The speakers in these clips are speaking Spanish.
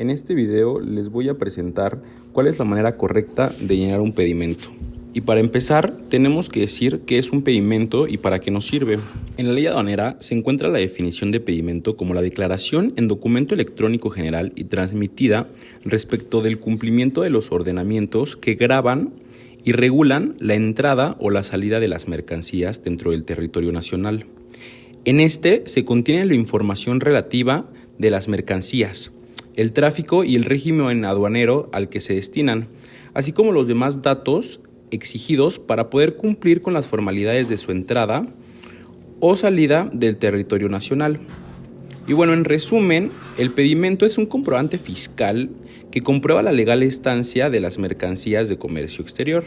En este video les voy a presentar cuál es la manera correcta de llenar un pedimento. Y para empezar, tenemos que decir qué es un pedimento y para qué nos sirve. En la ley aduanera se encuentra la definición de pedimento como la declaración en documento electrónico general y transmitida respecto del cumplimiento de los ordenamientos que gravan y regulan la entrada o la salida de las mercancías dentro del territorio nacional. En este se contiene la información relativa de las mercancías, el tráfico y el régimen aduanero al que se destinan, así como los demás datos exigidos para poder cumplir con las formalidades de su entrada o salida del territorio nacional. Y bueno, en resumen, el pedimento es un comprobante fiscal que comprueba la legal estancia de las mercancías de comercio exterior.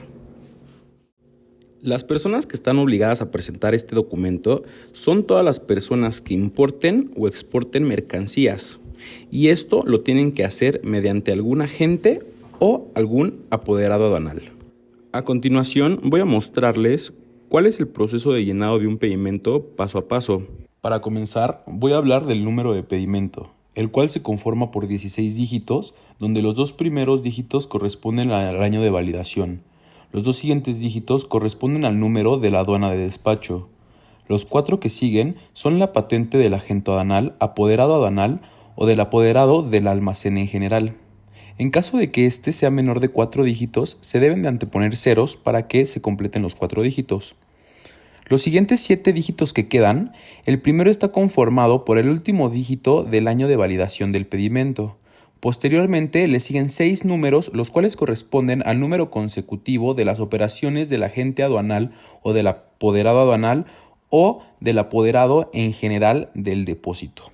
Las personas que están obligadas a presentar este documento son todas las personas que importen o exporten mercancías, y esto lo tienen que hacer mediante algún agente o algún apoderado aduanal. A continuación voy a mostrarles cuál es el proceso de llenado de un pedimento paso a paso. Para comenzar, voy a hablar del número de pedimento, el cual se conforma por 16 dígitos, donde los dos primeros dígitos corresponden al año de validación. Los dos siguientes dígitos corresponden al número de la aduana de despacho. Los 4 que siguen son la patente del agente aduanal, apoderado aduanal o del apoderado del almacén en general. En caso de que este sea menor de 4 dígitos, se deben de anteponer ceros para que se completen los 4 dígitos. Los siguientes 7 dígitos que quedan, el primero está conformado por el último dígito del año de validación del pedimento. Posteriormente le siguen 6 números, los cuales corresponden al número consecutivo de las operaciones del agente aduanal o del apoderado aduanal o del apoderado en general del depósito.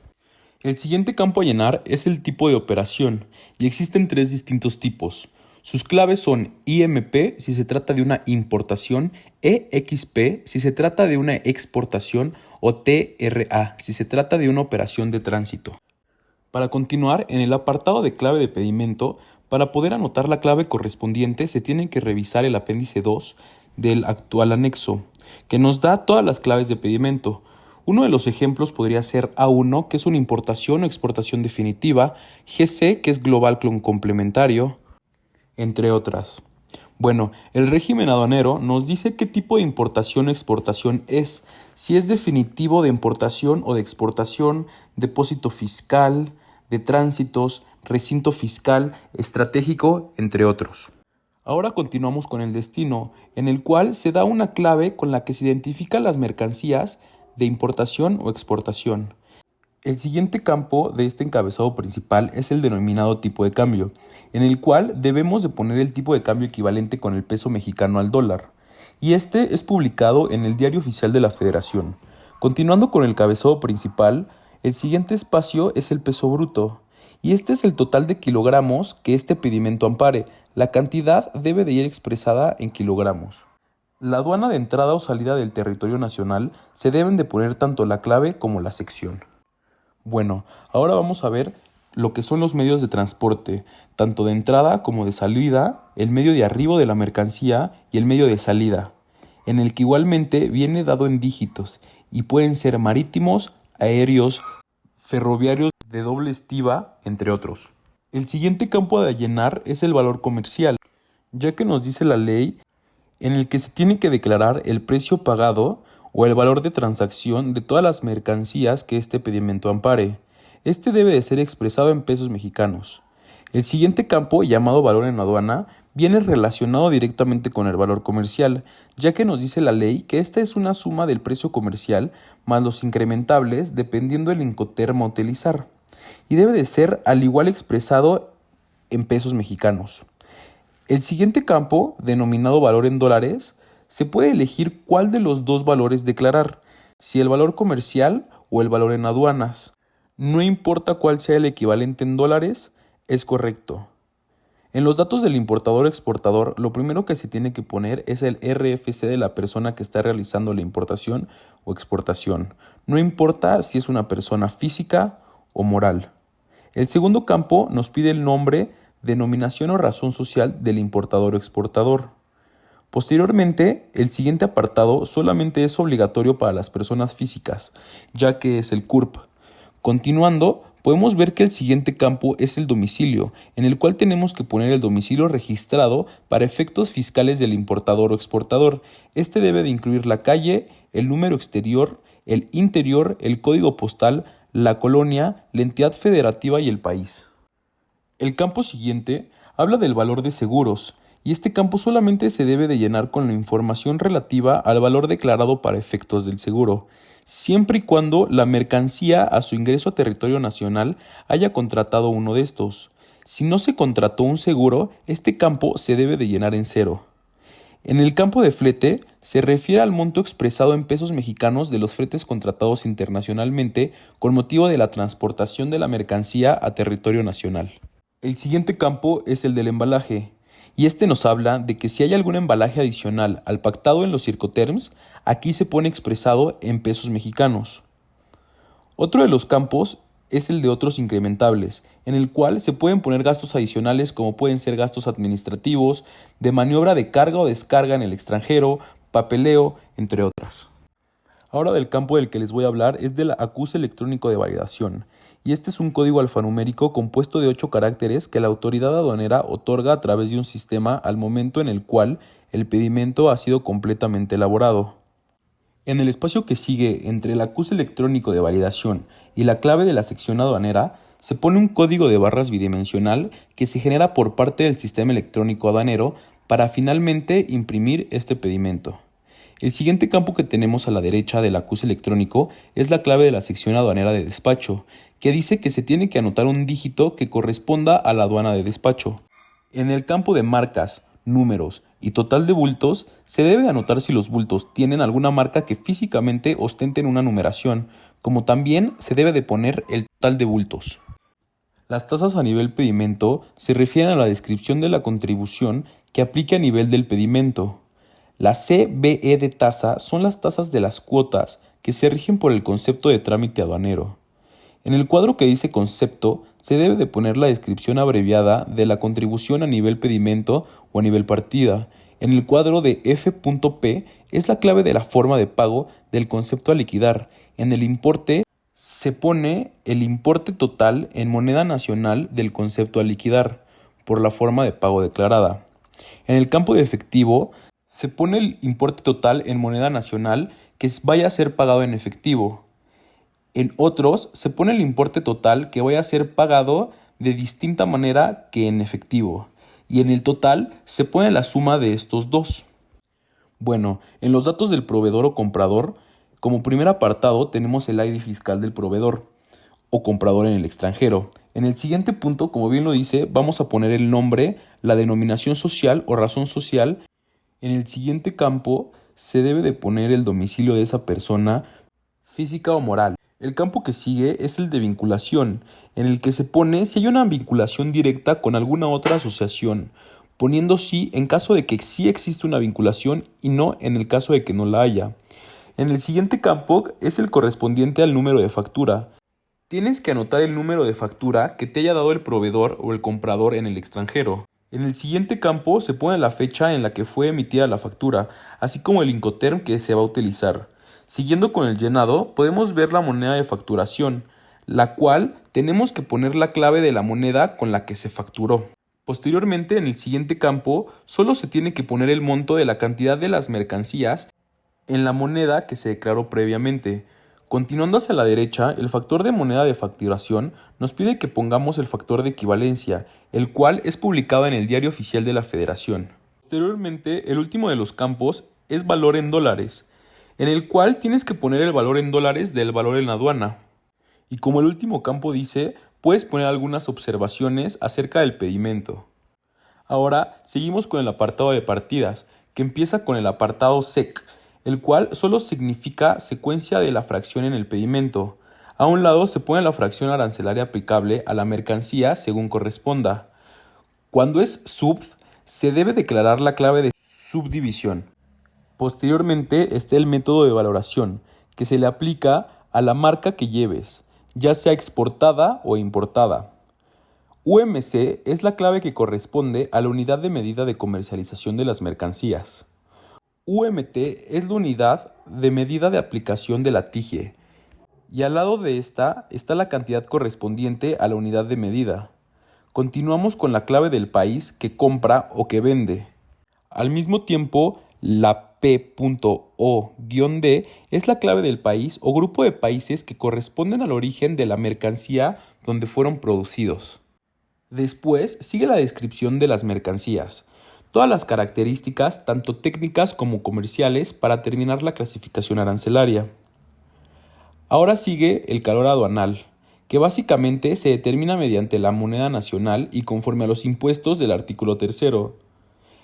El siguiente campo a llenar es el tipo de operación, y existen 3 distintos tipos. Sus claves son IMP si se trata de una importación, EXP si se trata de una exportación o TRA si se trata de una operación de tránsito. Para continuar, en el apartado de clave de pedimento, para poder anotar la clave correspondiente se tiene que revisar el apéndice 2 del actual anexo, que nos da todas las claves de pedimento. Uno de los ejemplos podría ser A1, que es una importación o exportación definitiva, GC, que es global complementario, entre otras. Bueno, el régimen aduanero nos dice qué tipo de importación o exportación es, si es definitivo de importación o de exportación, depósito fiscal, de tránsitos, recinto fiscal, estratégico, entre otros. Ahora continuamos con el destino, en el cual se da una clave con la que se identifican las mercancías de importación o exportación. El siguiente campo de este encabezado principal es el denominado tipo de cambio, en el cual debemos de poner el tipo de cambio equivalente con el peso mexicano al dólar, y este es publicado en el Diario Oficial de la Federación. Continuando con el encabezado principal, el siguiente espacio es el peso bruto, y este es el total de kilogramos que este pedimento ampare. La cantidad debe de ir expresada en kilogramos. La aduana de entrada o salida del territorio nacional se deben de poner tanto la clave como la sección. Bueno, ahora vamos a ver lo que son los medios de transporte, tanto de entrada como de salida, el medio de arribo de la mercancía y el medio de salida, en el que igualmente viene dado en dígitos y pueden ser marítimos, aéreos, ferroviarios de doble estiba, entre otros. El siguiente campo a llenar es el valor comercial, ya que nos dice la ley en el que se tiene que declarar el precio pagado o el valor de transacción de todas las mercancías que este pedimento ampare. Este debe de ser expresado en pesos mexicanos. El siguiente campo, llamado valor en aduana, viene relacionado directamente con el valor comercial, ya que nos dice la ley que esta es una suma del precio comercial más los incrementables dependiendo del incoterm a utilizar, y debe de ser al igual expresado en pesos mexicanos. El siguiente campo, denominado valor en dólares, se puede elegir cuál de los dos valores declarar, si el valor comercial o el valor en aduanas. No importa cuál sea el equivalente en dólares, es correcto. En los datos del importador o exportador, lo primero que se tiene que poner es el RFC de la persona que está realizando la importación o exportación. No importa si es una persona física o moral. El segundo campo nos pide el nombre, denominación o razón social del importador o exportador. Posteriormente, el siguiente apartado solamente es obligatorio para las personas físicas, ya que es el CURP. Continuando, podemos ver que el siguiente campo es el domicilio, en el cual tenemos que poner el domicilio registrado para efectos fiscales del importador o exportador. Este debe de incluir la calle, el número exterior, el interior, el código postal, la colonia, la entidad federativa y el país. El campo siguiente habla del valor de seguros, y este campo solamente se debe de llenar con la información relativa al valor declarado para efectos del seguro, siempre y cuando la mercancía a su ingreso a territorio nacional haya contratado uno de estos. Si no se contrató un seguro, este campo se debe de llenar en cero. En el campo de flete se refiere al monto expresado en pesos mexicanos de los fletes contratados internacionalmente con motivo de la transportación de la mercancía a territorio nacional. El siguiente campo es el del embalaje, y este nos habla de que si hay algún embalaje adicional al pactado en los Circoterms, aquí se pone expresado en pesos mexicanos. Otro de los campos es el de otros incrementables, en el cual se pueden poner gastos adicionales como pueden ser gastos administrativos, de maniobra de carga o descarga en el extranjero, papeleo, entre otras. Ahora del campo del que les voy a hablar es del acuse electrónico de validación, y este es un código alfanumérico compuesto de 8 caracteres que la autoridad aduanera otorga a través de un sistema al momento en el cual el pedimento ha sido completamente elaborado. En el espacio que sigue entre el acuse electrónico de validación y la clave de la sección aduanera, se pone un código de barras bidimensional que se genera por parte del sistema electrónico aduanero para finalmente imprimir este pedimento. El siguiente campo que tenemos a la derecha del acuse electrónico es la clave de la sección aduanera de despacho, que dice que se tiene que anotar un dígito que corresponda a la aduana de despacho. En el campo de marcas, números y total de bultos, se debe de anotar si los bultos tienen alguna marca que físicamente ostenten una numeración, como también se debe de poner el total de bultos. Las tasas a nivel pedimento se refieren a la descripción de la contribución que aplique a nivel del pedimento. La CBE de tasa son las tasas de las cuotas que se rigen por el concepto de trámite aduanero. En el cuadro que dice concepto se debe de poner la descripción abreviada de la contribución a nivel pedimento o a nivel partida. En el cuadro de F.P es la clave de la forma de pago del concepto a liquidar. En el importe se pone el importe total en moneda nacional del concepto a liquidar por la forma de pago declarada. En el campo de efectivo se pone el importe total en moneda nacional que vaya a ser pagado en efectivo. En otros se pone el importe total que vaya a ser pagado de distinta manera que en efectivo. Y en el total se pone la suma de estos dos. Bueno, en los datos del proveedor o comprador, como primer apartado tenemos el ID fiscal del proveedor o comprador en el extranjero. En el siguiente punto, como bien lo dice, vamos a poner el nombre, la denominación social o razón social. En el siguiente campo se debe de poner el domicilio de esa persona física o moral. El campo que sigue es el de vinculación, en el que se pone si hay una vinculación directa con alguna otra asociación, poniendo sí en caso de que sí existe una vinculación y no en el caso de que no la haya. En el siguiente campo es el correspondiente al número de factura. Tienes que anotar el número de factura que te haya dado el proveedor o el comprador en el extranjero. En el siguiente campo se pone la fecha en la que fue emitida la factura, así como el Incoterm que se va a utilizar. Siguiendo con el llenado, podemos ver la moneda de facturación, la cual tenemos que poner la clave de la moneda con la que se facturó. Posteriormente, en el siguiente campo, solo se tiene que poner el monto de la cantidad de las mercancías en la moneda que se declaró previamente. Continuando hacia la derecha, el factor de moneda de facturación nos pide que pongamos el factor de equivalencia, el cual es publicado en el Diario Oficial de la Federación. Posteriormente, el último de los campos es valor en dólares, en el cual tienes que poner el valor en dólares del valor en la aduana. Y como el último campo dice, puedes poner algunas observaciones acerca del pedimento. Ahora seguimos con el apartado de partidas, que empieza con el apartado SEC, el cual solo significa secuencia de la fracción en el pedimento. A un lado se pone la fracción arancelaria aplicable a la mercancía según corresponda. Cuando es sub, se debe declarar la clave de subdivisión. Posteriormente está el método de valoración, que se le aplica a la marca que lleves, ya sea exportada o importada. UMC es la clave que corresponde a la unidad de medida de comercialización de las mercancías. UMT es la unidad de medida de aplicación de la TIGIE. y al lado de esta está la cantidad correspondiente a la unidad de medida. Continuamos con la clave del país que compra o que vende. Al mismo tiempo, la P.O-D es la clave del país o grupo de países que corresponden al origen de la mercancía donde fueron producidos. Después sigue la descripción de las mercancías, todas las características, tanto técnicas como comerciales, para terminar la clasificación arancelaria. Ahora sigue el valor aduanal, que básicamente se determina mediante la moneda nacional y conforme a los impuestos del artículo 3º.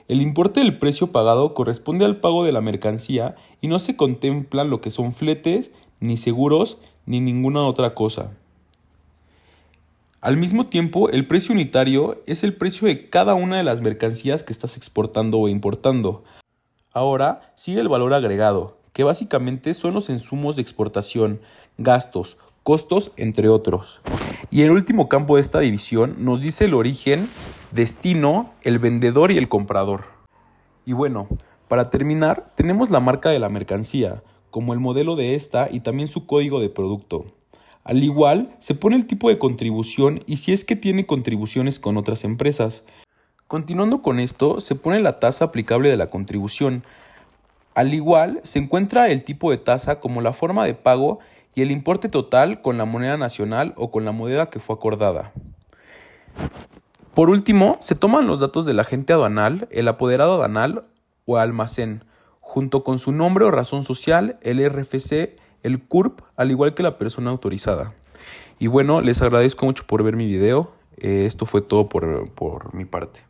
El importe del precio pagado corresponde al pago de la mercancía y no se contemplan lo que son fletes, ni seguros, ni ninguna otra cosa. Al mismo tiempo, el precio unitario es el precio de cada una de las mercancías que estás exportando o importando. Ahora sigue el valor agregado, que básicamente son los insumos de exportación, gastos, costos, entre otros. Y el último campo de esta división nos dice el origen, destino, el vendedor y el comprador. Y bueno, para terminar, tenemos la marca de la mercancía, como el modelo de esta y también su código de producto. Al igual, se pone el tipo de contribución y si es que tiene contribuciones con otras empresas. Continuando con esto, se pone la tasa aplicable de la contribución. Al igual, se encuentra el tipo de tasa como la forma de pago y el importe total con la moneda nacional o con la moneda que fue acordada. Por último, se toman los datos del agente aduanal, el apoderado aduanal o almacén, junto con su nombre o razón social, el RFC, el CURP, al igual que la persona autorizada. Y bueno, les agradezco mucho por ver mi video. Esto fue todo por mi parte.